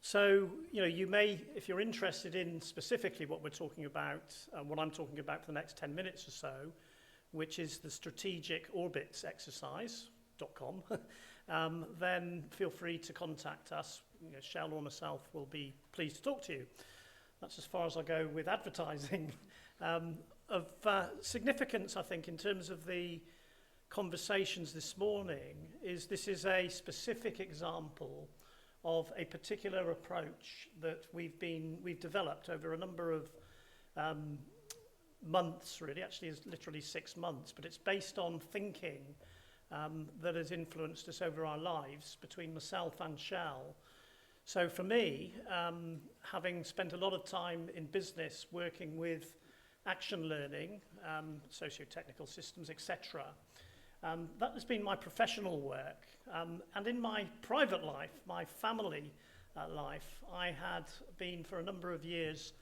So, you may, if you're interested in specifically what we're talking about, what I'm talking about for the next 10 minutes or so, which is the strategic orbits exercise.com, then feel free to contact us. Shell or myself will be pleased to talk to you. That's as far as I go with advertising. Of significance, I think, in terms of the conversations this morning, this is a specific example of a particular approach that we've developed over a number of months, really. Actually, it's literally 6 months, but it's based on thinking that has influenced us over our lives between myself and Shell. So for me, having spent a lot of time in business working with action learning, socio-technical systems, etc., that has been my professional work. And in my private life, my family life, I had been for a number of years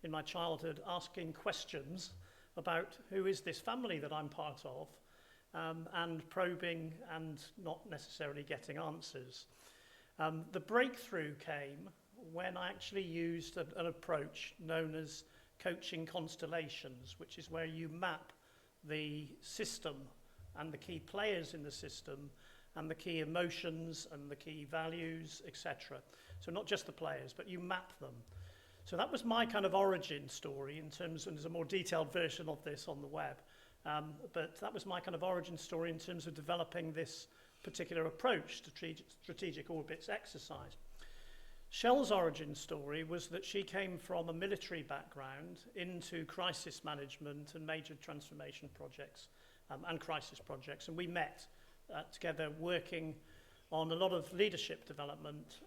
in my childhood asking questions about who is this family that I'm part of, and probing and not necessarily getting answers. The breakthrough came when I actually used an approach known as coaching constellations, which is where you map the system and the key players in the system and the key emotions and the key values, etc. So not just the players, but you map them. So that was my kind of origin story in terms, and there's a more detailed version of this on the web, but that was my kind of origin story in terms of developing this particular approach to strategic orbits exercise. Shell's origin story was that she came from a military background into crisis management and major transformation projects and crisis projects, and we met together working on a lot of leadership development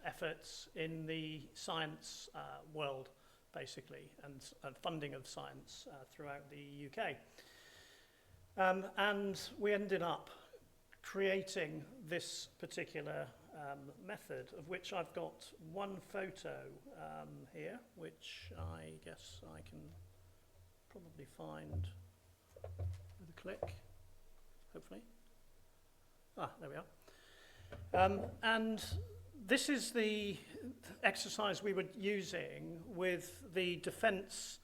efforts in the science world, basically, and funding of science throughout the UK. And we ended up creating this particular method, of which I've got one photo here, which I guess I can probably find with a click, hopefully. There we are. And this is the exercise we were using with the defence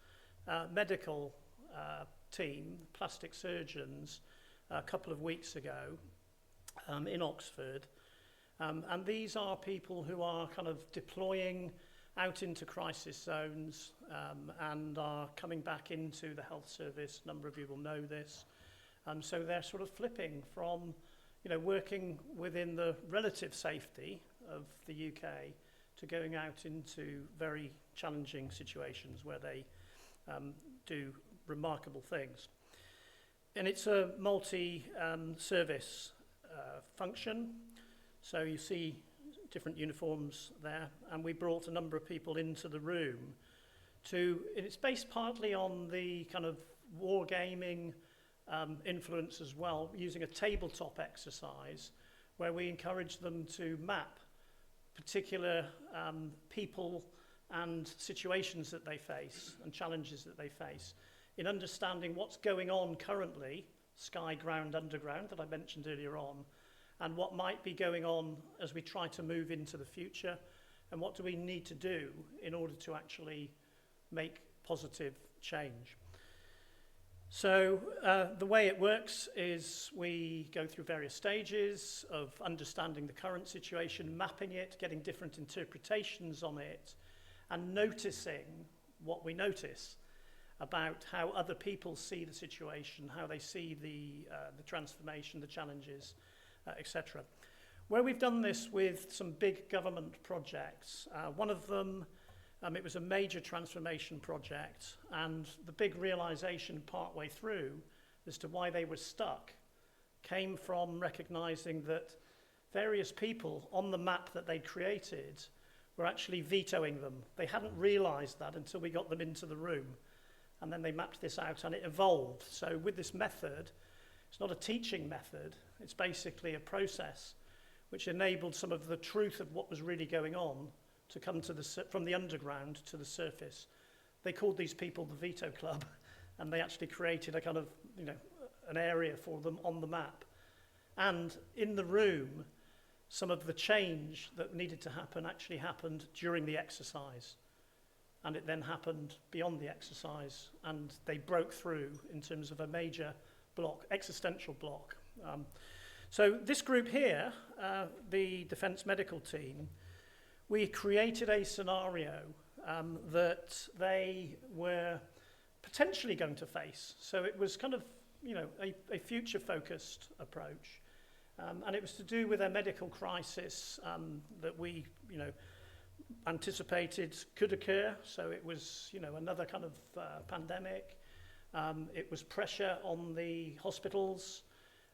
medical team, plastic surgeons, a couple of weeks ago in Oxford. And these are people who are kind of deploying out into crisis zones and are coming back into the health service. A number of you will know this. So they're sort of flipping from, working within the relative safety of the UK to going out into very challenging situations where they do remarkable things. And it's a multi-service function. So you see different uniforms there, and we brought a number of people into the room it's based partly on the kind of wargaming influence as well, using a tabletop exercise where we encourage them to map particular people and situations that they face and challenges that they face in understanding what's going on currently, sky, ground, underground, that I mentioned earlier on, and what might be going on as we try to move into the future, and what do we need to do in order to actually make positive change. So the way it works is we go through various stages of understanding the current situation, mapping it, getting different interpretations on it, and noticing what we notice about how other people see the situation, how they see the transformation, the challenges, etc. Where we've done this with some big government projects, one of them, it was a major transformation project, and the big realization partway through as to why they were stuck came from recognizing that various people on the map that they'd created were actually vetoing them. They hadn't realized that until we got them into the room, and then they mapped this out and it evolved. So with this method, it's not a teaching method, it's basically a process which enabled some of the truth of what was really going on to come to from the underground to the surface. They called these people the Veto Club, and they actually created a kind of, an area for them on the map. And in the room, some of the change that needed to happen actually happened during the exercise. And it then happened beyond the exercise, and they broke through in terms of a major block, existential block. So this group here, the Defence Medical Team, we created a scenario that they were potentially going to face. So it was kind of, you know, a future-focused approach. And it was to do with a medical crisis that we, you know, anticipated could occur. So it was, you know, another kind of pandemic. It was pressure on the hospitals,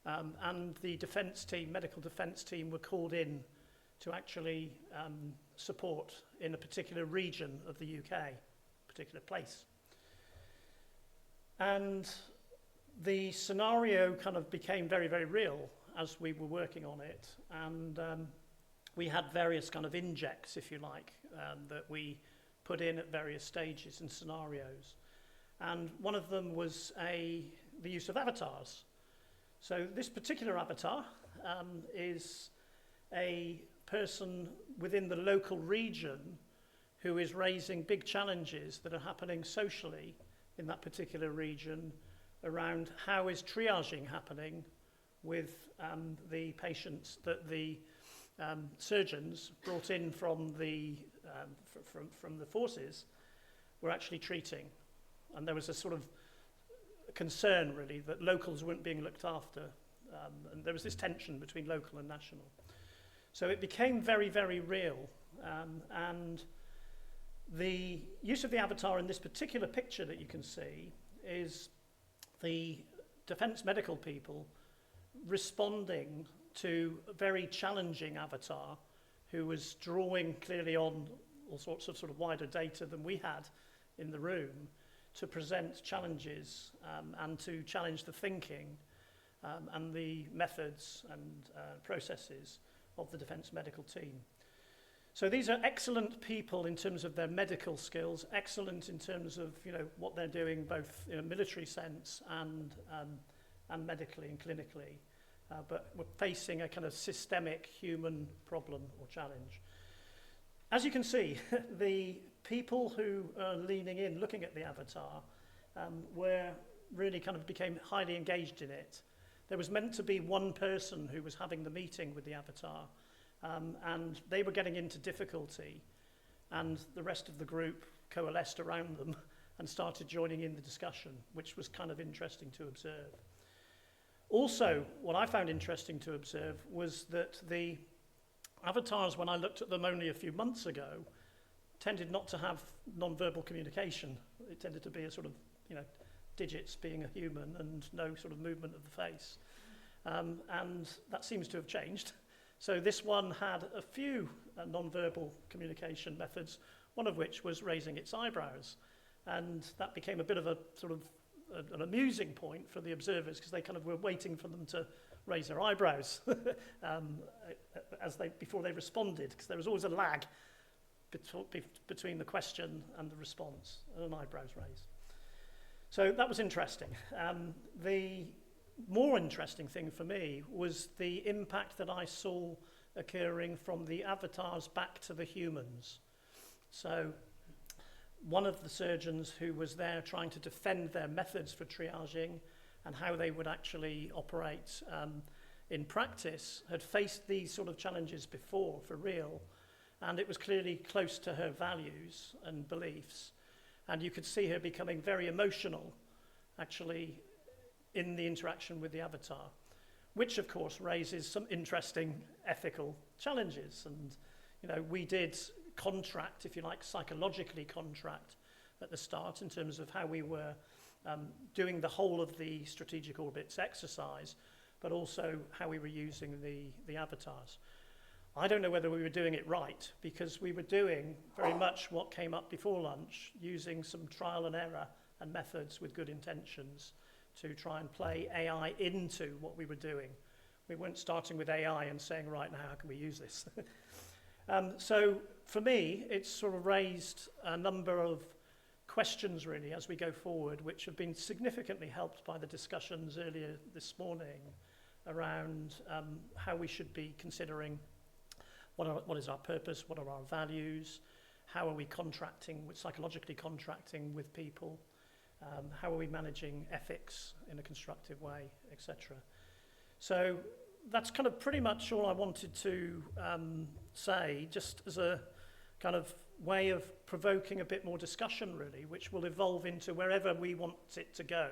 and the defence team, medical defence team, were called in to actually support in a particular region of the UK, particular place. And the scenario kind of became very, very real as we were working on it. And we had various kind of injects, if you like, that we put in at various stages and scenarios. And one of them was the use of avatars. So this particular avatar is a person within the local region who is raising big challenges that are happening socially in that particular region around how is triaging happening with the patients that the surgeons brought in from the forces were actually treating. And there was a sort of concern, really, that locals weren't being looked after. And there was this tension between local and national. So it became very, very real. And the use of the avatar in this particular picture that you can see is the defence medical people responding to a very challenging avatar who was drawing clearly on all sorts of sort of wider data than we had in the room to present challenges and to challenge the thinking and the methods and processes of the defence medical team. So these are excellent people in terms of their medical skills, excellent in terms of, you know, what they're doing both in a military sense and medically and clinically. But we're facing a kind of systemic human problem or challenge. As you can see, the people who are leaning in, looking at the avatar, were really kind of became highly engaged in it. There was meant to be one person who was having the meeting with the avatar, and they were getting into difficulty, and the rest of the group coalesced around them and started joining in the discussion, which was kind of interesting to observe. Also, what I found interesting to observe was that the avatars, when I looked at them only a few months ago, tended not to have non-verbal communication. It tended to be a sort of, you know, digits being a human and no sort of movement of the face. And that seems to have changed. So this one had a few non-verbal communication methods, one of which was raising its eyebrows. And that became a bit of a sort of an amusing point for the observers, because they kind of were waiting for them to raise their eyebrows before they responded, because there was always a lag between the question and the response, and an eyebrows raised. So that was interesting. The more interesting thing for me was the impact that I saw occurring from the avatars back to the humans. So one of the surgeons who was there trying to defend their methods for triaging and how they would actually operate in practice had faced these sort of challenges before for real, and it was clearly close to her values and beliefs, and you could see her becoming very emotional actually in the interaction with the avatar, which of course raises some interesting ethical challenges. And you know, we did contract, if you like, psychologically contract at the start in terms of how we were doing the whole of the strategic orbits exercise, but also how we were using the avatars. I don't know whether we were doing it right, because we were doing very much what came up before lunch, using some trial and error and methods with good intentions to try and play AI into what we were doing. We weren't starting with AI and saying, right, now how can we use this? So for me, it's sort of raised a number of questions really as we go forward, which have been significantly helped by the discussions earlier this morning around how we should be considering what is our purpose? What are our values? How are we psychologically contracting with people? How are we managing ethics in a constructive way, etc. So that's kind of pretty much all I wanted to say, just as a kind of way of provoking a bit more discussion, really, which will evolve into wherever we want it to go.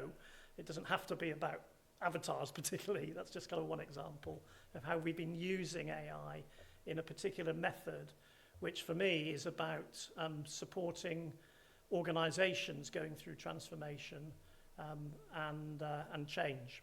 It doesn't have to be about avatars particularly. That's just kind of one example of how we've been using AI in a particular method, which for me is about supporting organizations going through transformation and change.